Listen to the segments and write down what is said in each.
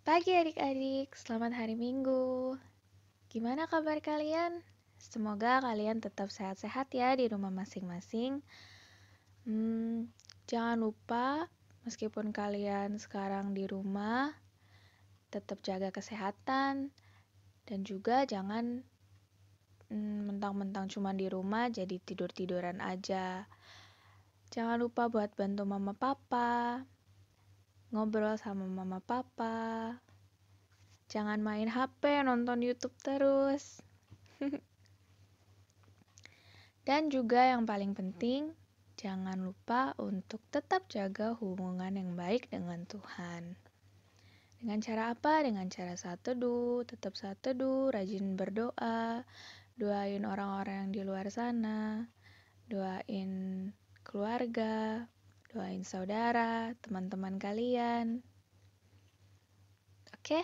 Pagi adik-adik, selamat hari Minggu. Gimana kabar kalian? Semoga kalian tetap sehat-sehat ya di rumah masing-masing. Jangan lupa, meskipun kalian sekarang di rumah, tetap jaga kesehatan. Dan juga jangan mentang-mentang cuma di rumah jadi tidur-tiduran aja. Jangan lupa buat bantu mama papa, ngobrol sama mama papa. Jangan main HP, nonton YouTube terus. Dan juga yang paling penting, jangan lupa untuk tetap jaga hubungan yang baik dengan Tuhan. Dengan cara apa? Dengan cara saat teduh, tetap saat teduh, rajin berdoa, doain orang-orang yang di luar sana, doain keluarga, doain saudara, teman-teman kalian. Oke?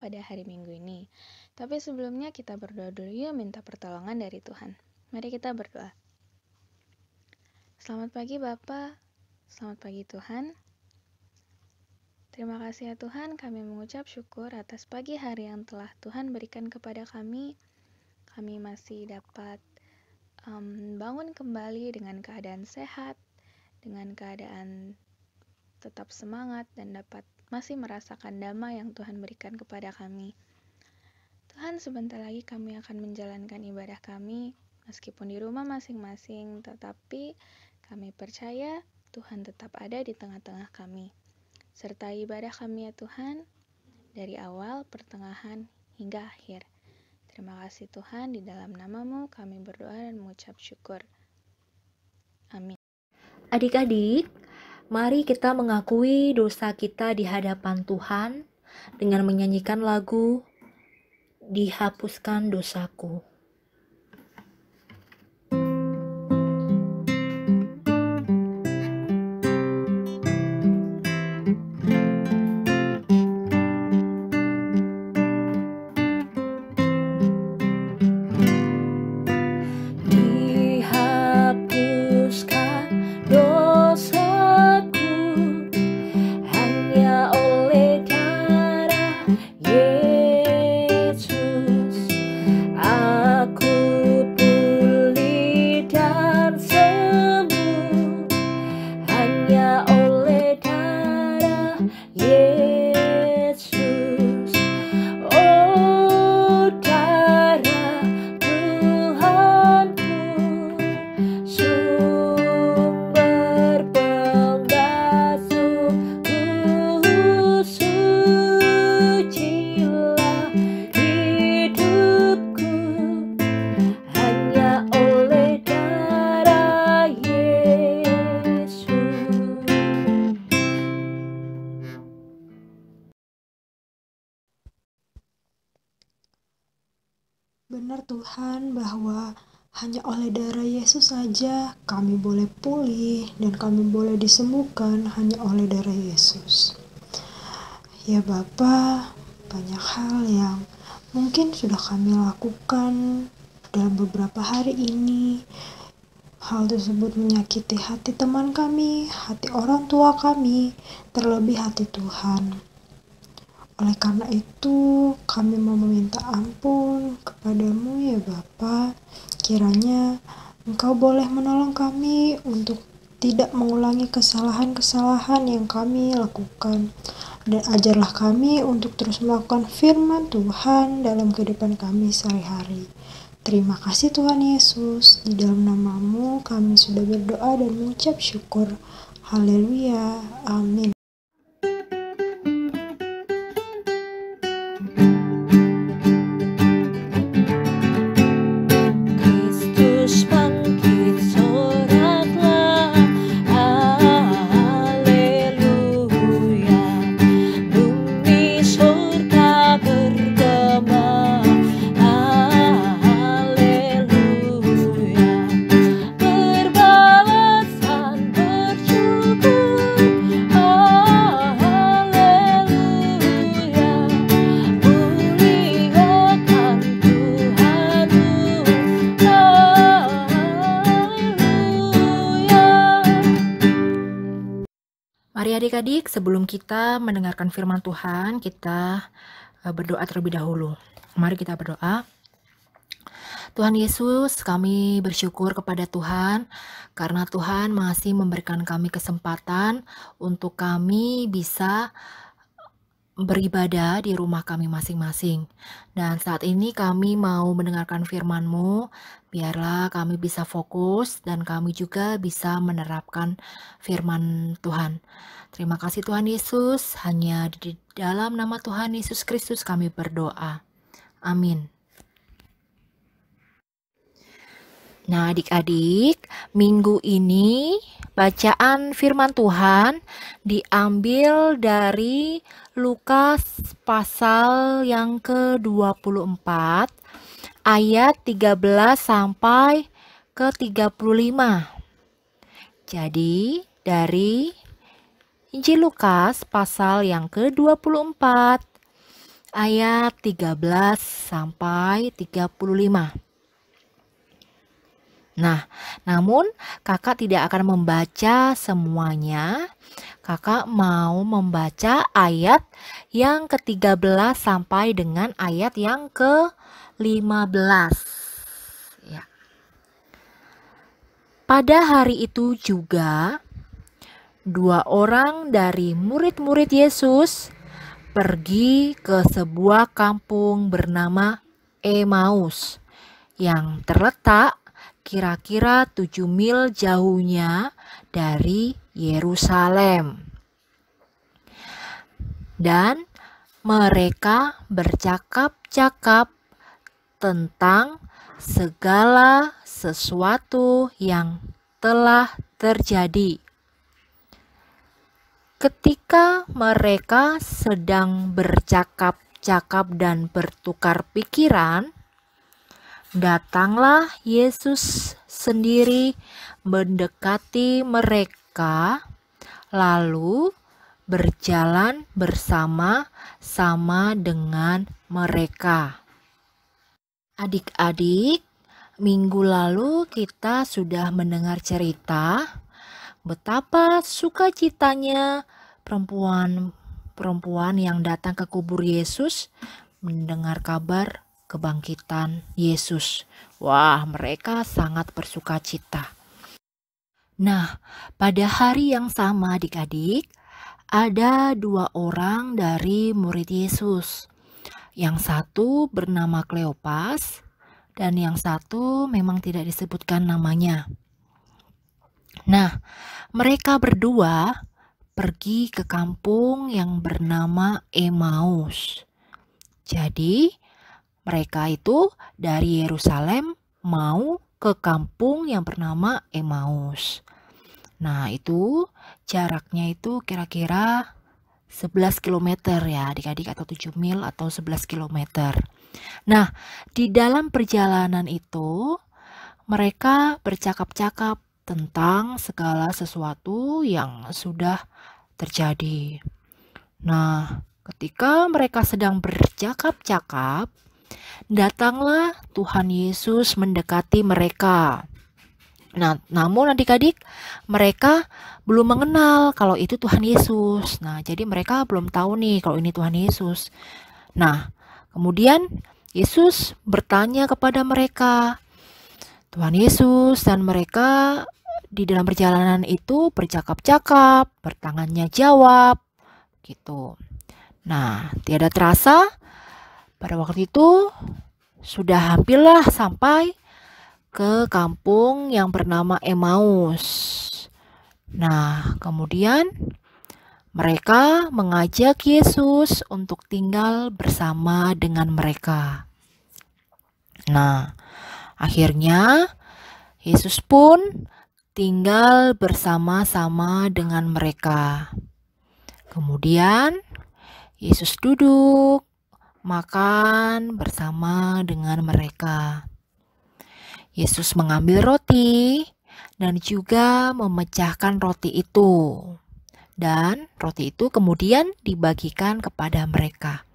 Pada hari Minggu ini. Tapi sebelumnya kita berdoa dulu yuk, minta pertolongan dari Tuhan. Mari kita berdoa. Selamat pagi Bapa, selamat pagi Tuhan. Terima kasih ya Tuhan, kami mengucap syukur atas pagi hari yang telah Tuhan berikan kepada kami. Kami masih dapat bangun kembali dengan keadaan sehat, dengan keadaan tetap semangat dan dapat masih merasakan damai yang Tuhan berikan kepada kami. Tuhan, sebentar lagi kami akan menjalankan ibadah kami, meskipun di rumah masing-masing, tetapi kami percaya Tuhan tetap ada di tengah-tengah kami. Sertai ibadah kami ya Tuhan, dari awal, pertengahan, hingga akhir. Terima kasih Tuhan, di dalam nama-Mu kami berdoa dan mengucap syukur. Amin. Adik-adik, mari kita mengakui dosa kita di hadapan Tuhan dengan menyanyikan lagu "Dihapuskan Dosaku". Benar Tuhan, bahwa hanya oleh darah Yesus saja kami boleh pulih dan kami boleh disembuhkan hanya oleh darah Yesus. Ya Bapa, banyak hal yang mungkin sudah kami lakukan dalam beberapa hari ini. Hal tersebut menyakiti hati teman kami, hati orang tua kami, terlebih hati Tuhan. Oleh karena itu, kami mau meminta ampun kepadamu ya Bapa. Kiranya Engkau boleh menolong kami untuk tidak mengulangi kesalahan-kesalahan yang kami lakukan. Dan ajarlah kami untuk terus melakukan firman Tuhan dalam kehidupan kami sehari-hari. Terima kasih Tuhan Yesus, di dalam nama-Mu kami sudah berdoa dan mengucap syukur. Haleluya, amin. Kristus bangkit, soraklah, haleluya. Bumi surga bergema, haleluya. Berbalasan bersyukur, haleluya. Muliakan Tuhanmu, haleluya. Mari adik-adik, sebelum kita mendengarkan firman Tuhan, kita berdoa terlebih dahulu. Mari kita berdoa. Tuhan Yesus, kami bersyukur kepada Tuhan karena Tuhan masih memberikan kami kesempatan untuk kami bisa beribadah di rumah kami masing-masing. Dan saat ini kami mau mendengarkan firman-Mu, biarlah kami bisa fokus dan kami juga bisa menerapkan firman Tuhan. Terima kasih Tuhan Yesus, hanya di dalam nama Tuhan Yesus Kristus kami berdoa. Amin. Nah adik-adik, minggu ini bacaan firman Tuhan diambil dari Lukas pasal yang ke-24 ayat 13 sampai ke 35. Jadi dari Injil Lukas pasal yang ke-24 ayat 13 sampai 35. Nah, namun kakak tidak akan membaca semuanya. Kakak mau membaca ayat yang ke-13 sampai dengan ayat yang ke-15. Ya. Pada hari itu juga, 2 orang dari murid-murid Yesus pergi ke sebuah kampung bernama Emmaus yang terletak kira-kira 7 mil jauhnya dari Yerusalem. Dan mereka bercakap-cakap tentang segala sesuatu yang telah terjadi. Ketika mereka sedang bercakap-cakap dan bertukar pikiran, datanglah Yesus sendiri mendekati mereka, lalu berjalan bersama-sama dengan mereka. Adik-adik, minggu lalu kita sudah mendengar cerita betapa sukacitanya perempuan yang datang ke kubur Yesus mendengar kabar kebangkitan Yesus. Wah, mereka sangat bersukacita. Nah, pada hari yang sama adik-adik, ada 2 orang dari murid Yesus. Yang satu bernama Kleopas dan yang satu memang tidak disebutkan namanya. Nah, mereka berdua pergi ke kampung yang bernama Emmaus. Jadi, mereka itu dari Yerusalem mau ke kampung yang bernama Emmaus. Nah, itu jaraknya itu kira-kira 11 km ya adik-adik, atau 7 mil atau 11 km. Nah, di dalam perjalanan itu mereka bercakap-cakap tentang segala sesuatu yang sudah terjadi. Nah, ketika mereka sedang bercakap-cakap, datanglah Tuhan Yesus mendekati mereka. Nah, namun adik-adik, mereka belum mengenal kalau itu Tuhan Yesus. Nah, jadi mereka belum tahu nih kalau ini Tuhan Yesus. Nah, kemudian Yesus bertanya kepada mereka, Tuhan Yesus dan mereka di dalam perjalanan itu bercakap-cakap, bertanya jawab, gitu. Nah, tiada terasa pada waktu itu sudah hampirlah sampai ke kampung yang bernama Emmaus. Nah, kemudian mereka mengajak Yesus untuk tinggal bersama dengan mereka. Nah, akhirnya Yesus pun tinggal bersama-sama dengan mereka. Kemudian Yesus duduk makan bersama dengan mereka. Yesus mengambil roti dan juga memecahkan roti itu. Dan roti itu kemudian dibagikan kepada mereka.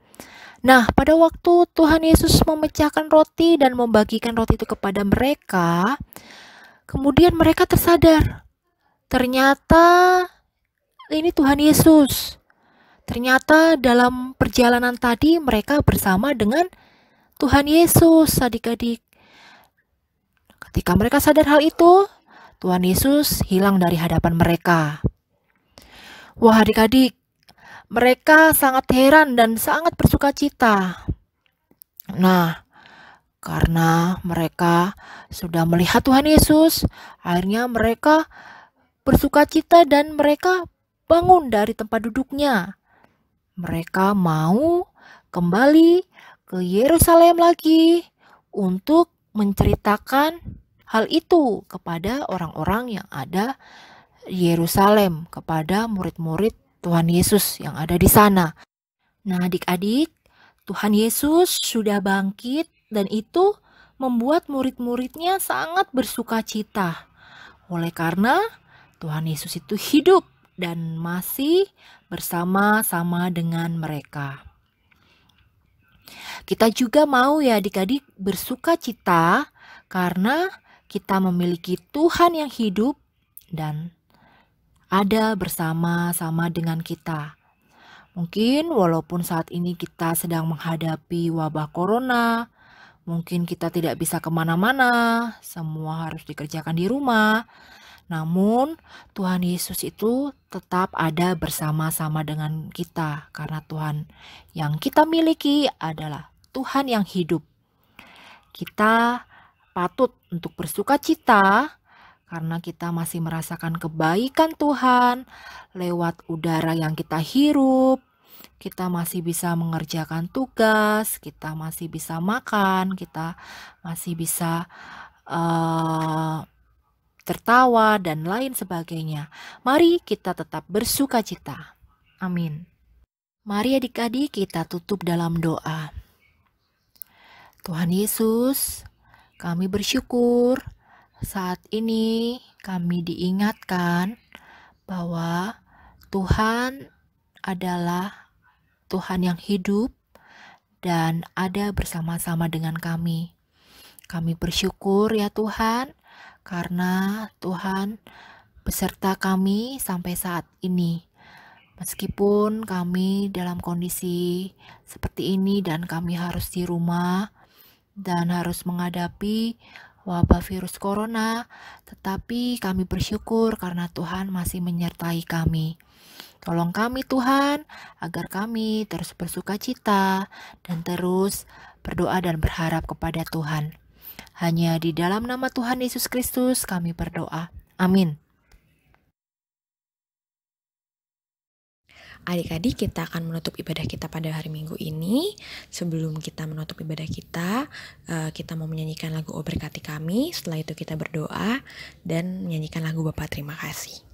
Nah, pada waktu Tuhan Yesus memecahkan roti dan membagikan roti itu kepada mereka, kemudian mereka tersadar. Ternyata ini Tuhan Yesus. Ternyata dalam perjalanan tadi mereka bersama dengan Tuhan Yesus, adik-adik. Ketika mereka sadar hal itu, Tuhan Yesus hilang dari hadapan mereka. Wah, adik-adik, mereka sangat heran dan sangat bersukacita. Nah, karena mereka sudah melihat Tuhan Yesus, akhirnya mereka bersukacita dan mereka bangun dari tempat duduknya. Mereka mau kembali ke Yerusalem lagi untuk menceritakan hal itu kepada orang-orang yang ada di Yerusalem, kepada murid-murid Tuhan Yesus yang ada di sana. Nah, adik-adik, Tuhan Yesus sudah bangkit dan itu membuat murid-muridnya sangat bersukacita. Oleh karena Tuhan Yesus itu hidup dan masih bersama-sama dengan mereka. Kita juga mau ya adik-adik bersukacita karena kita memiliki Tuhan yang hidup dan ada bersama-sama dengan kita. Mungkin walaupun saat ini kita sedang menghadapi wabah corona, mungkin kita tidak bisa kemana-mana, semua harus dikerjakan di rumah. Namun Tuhan Yesus itu tetap ada bersama-sama dengan kita karena Tuhan yang kita miliki adalah Tuhan yang hidup. Kita patut untuk bersukacita karena kita masih merasakan kebaikan Tuhan lewat udara yang kita hirup. Kita masih bisa mengerjakan tugas, kita masih bisa makan, kita masih bisa tertawa, dan lain sebagainya. Mari kita tetap bersukacita. Amin. Mari adik-adik kita tutup dalam doa. Tuhan Yesus, kami bersyukur saat ini kami diingatkan bahwa Tuhan adalah Tuhan yang hidup dan ada bersama-sama dengan kami. Kami bersyukur ya Tuhan, karena Tuhan beserta kami sampai saat ini. Meskipun kami dalam kondisi seperti ini dan kami harus di rumah dan harus menghadapi wabah virus corona, tetapi kami bersyukur karena Tuhan masih menyertai kami. Tolong kami Tuhan, agar kami terus bersukacita dan terus berdoa dan berharap kepada Tuhan. Hanya di dalam nama Tuhan Yesus Kristus kami berdoa. Amin. Adik-adik, kita akan menutup ibadah kita pada hari Minggu ini. Sebelum kita menutup ibadah kita mau menyanyikan lagu "O Berkati Kami". Setelah itu kita berdoa dan menyanyikan lagu "Bapa Terima Kasih".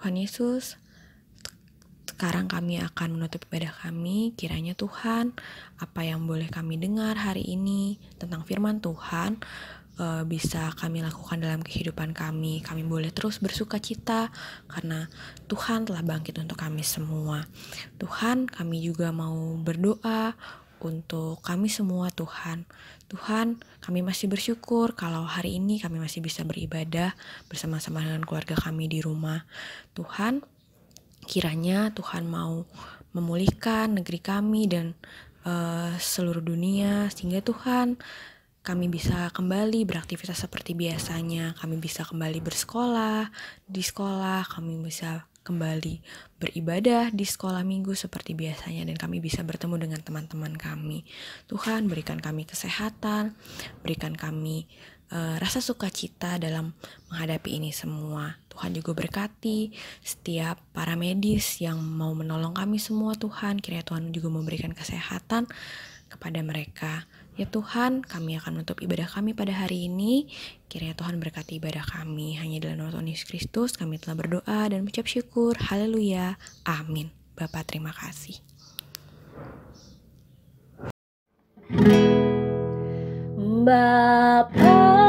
Tuhan Yesus, sekarang kami akan menutup ibadah kami. Kiranya Tuhan, apa yang boleh kami dengar hari ini tentang firman Tuhan bisa kami lakukan dalam kehidupan kami. Kami boleh terus bersukacita karena Tuhan telah bangkit untuk kami semua. Tuhan, kami juga mau berdoa untuk kami semua Tuhan. Tuhan, kami masih bersyukur kalau hari ini kami masih bisa beribadah bersama-sama dengan keluarga kami di rumah. Tuhan, kiranya Tuhan mau memulihkan negeri kami dan seluruh dunia, sehingga Tuhan kami bisa kembali beraktivitas seperti biasanya. Kami bisa kembali bersekolah di sekolah, kami bisa kembali beribadah di sekolah minggu seperti biasanya, dan kami bisa bertemu dengan teman-teman kami. Tuhan, berikan kami kesehatan, berikan kami rasa sukacita dalam menghadapi ini semua. Tuhan juga berkati setiap para medis yang mau menolong kami semua Tuhan. Kiranya Tuhan juga memberikan kesehatan kepada mereka. Ya Tuhan, kami akan menutup ibadah kami pada hari ini. Kiranya Tuhan berkati ibadah kami. Hanya dalam nama Tuhan Yesus Kristus kami telah berdoa dan mengucap syukur. Haleluya. Amin. Bapa, terima kasih. Bapa